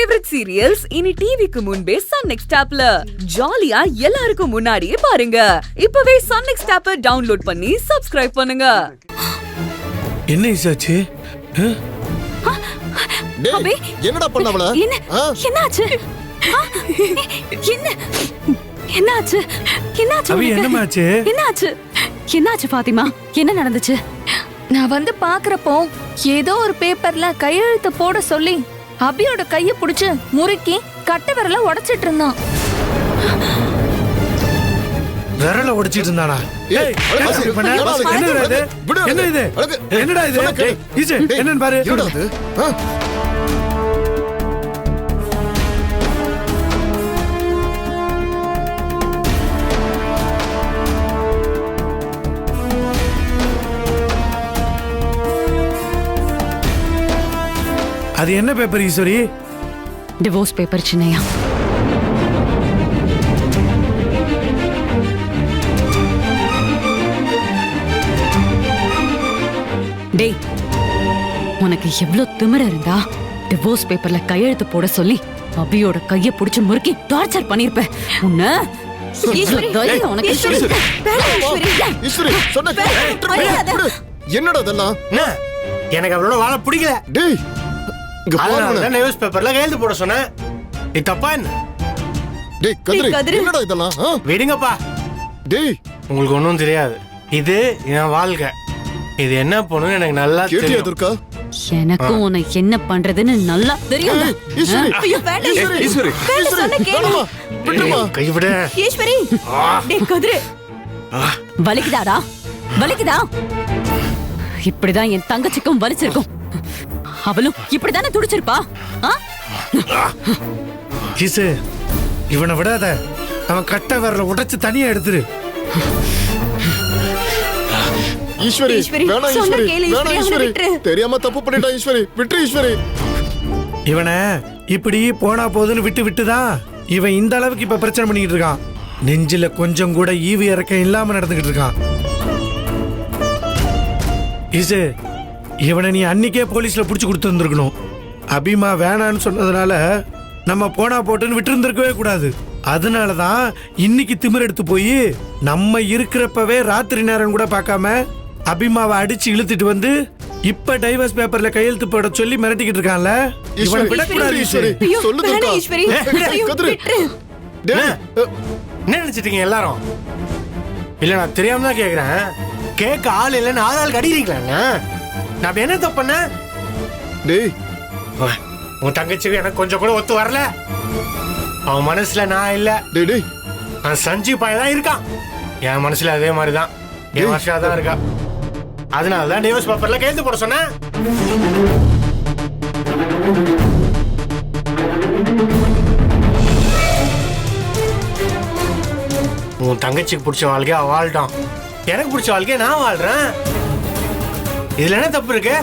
Favourite serials இனி டிவிக்கு முன்பே சன் நெக்ஸ்ட் ஆப்ல ஜாலியா எல்லாருக்கும் முன்னாடியே பாருங்க. இப்பவே சன் நெக்ஸ்ட் ஆப்பை டவுன்லோட் பண்ணி சப்ஸ்கிரைப் பண்ணுங்க. என்ன இசாச்சு? அபி என்னடா பண்ணவள? என்னாச்சு? என்னாச்சு? என்னாச்சு? அபி என்னமாச்சு? என்னாச்சு? என்னாச்சு பாத்திமா? என்ன நடந்துச்சு? நான் வந்து பாக்குறப்போ ஏதோ ஒரு பேப்பர்ல கையெழுத்து போட சொல்லி அபியோட கைய புடிச்சு முறுக்கி கட்ட விரல உடைச்சிட்டு இருந்தான். விரல உடைச்சிட்டு இருந்தானா? ஏய், என்னடா இது? என்ன இது? என்னடா இது? ஈசே, என்னன்னு பாரு. அது என்ன paper Eswari? Divorce paper Chinnaiya. டேய், உனக்கு எவ்வளவு திமிர இருந்தா டிவோர்ஸ் பேப்பர்ல கையெழுத்து போட சொல்லி அபியோட கைய புடிச்சு முறுக்கி டார்ச்சர் பண்ணிருப்ப. உன்ன என்னடா இதெல்லாம்? எனக்கு அவளோட வாழ பிடிக்கல. டேய், நியூஸ் பேப்பர்ல கையெழுத்து போட சொன்னேன். இது தப்பா என்ன? டேய் கதிரு, என்னடா இதெல்லாம்? விடுங்கப்பா. டேய், உங்களுக்கு ஒண்ணும் தெரியாது. இது என் வாழ்க்கை. இது என்ன பண்ணுன்னு எனக்கு நல்லா கேட்டியா தெரியும். துர்கா? எனக்கும் உன்னை என்ன பண்றதுன்னு நல்லா தெரியும். ஈஸ்வரி, ஈஸ்வரி, விட்டுமா? கைவிட. ஈஸ்வரி, டேய் கதிரு, வலிக்குதாடா? வலிக்குதா? இப்படிதான் என் தங்கச்சிக்கும் வலிச்சிருக்கும். அவளும் இப்படிதானே துடிச்சிருப்பா. கிசு, இவனை விடாத. அவன் கட்ட விரல உடைச்சு தனியா எடுத்துரு. ஈஸ்வரி, வேணாம் ஈஸ்வரி, வேணாம் ஈஸ்வரி. தெரியாம தப்பு பண்ணிட்டா ஈஸ்வரி, விட்டு ஈஸ்வரி. இவனை இப்படி போனா போதுன்னு விட்டுதான் இவன் இந்த அளவுக்கு இப்ப பிரச்சனை பண்ணிக்கிட்டு இருக்கான். நெஞ்சில கொஞ்சம் கூட ஈவு இறக்கம் இல்லாம நடந்துகிட்டு இருக்கான். இசு, இவனை நீ அன்னைக்கே போலீஸ்ல புடிச்சு கொடுத்துருந்துருக்கணும். அபிமா வேணான்னு சொன்னதுனால நம்ம போனா போட்டுன்னு விட்டு இருந்திருக்கவே கூடாது. அதனாலதான் இன்னைக்கு திமிர் எடுத்து போய் நம்ம இருக்கிறப்பவே ராத்திரி நேரம் கூட பார்க்காம அபிமாவை அடிச்சு இழுத்துட்டு வந்து இப்ப டைவர்ஸ் பேப்பர்ல கையெழுத்து போட சொல்லி மிரட்டிக்கிட்டு இருக்கான்ல. இவனை விடக்கூடாது ஈஸ்வரி. சொல்லு துர்கா. கதிரு, டேய், என்ன நினைச்சிட்டீங்க எல்லாரும்? இல்ல, நான் தெரியாம தான் கேக்குறேன். கேட்க ஆள் இல்லைன்னு ஆளாளுக்கு அடிக்கிறீங்களா? நான் என்ன தப்பு பண்ண? டேய், உன் தங்கச்சிக்கு எனக்கு கொஞ்சம் கூட ஒத்து வரல. அவன் மனசுல நான் இல்ல. டேய் டேய், சஞ்சீவ் பையன் தான் இருக்கான். என் மனசுல அதே மாதிரிதான். என் வருஷா தான் இருக்கா. அதனாலதான் டிவோர்ஸ் பேப்பர்ல கையெழுத்து போட சொன்னேன். உன் தங்கச்சிக்கு பிடிச்ச வாழ்க்கையா வாழ்ட்டான். எனக்கு பிடிச்ச வாழ்க்கைய நான் வாழ்றேன். இதுல என்ன தப்பு இருக்கு?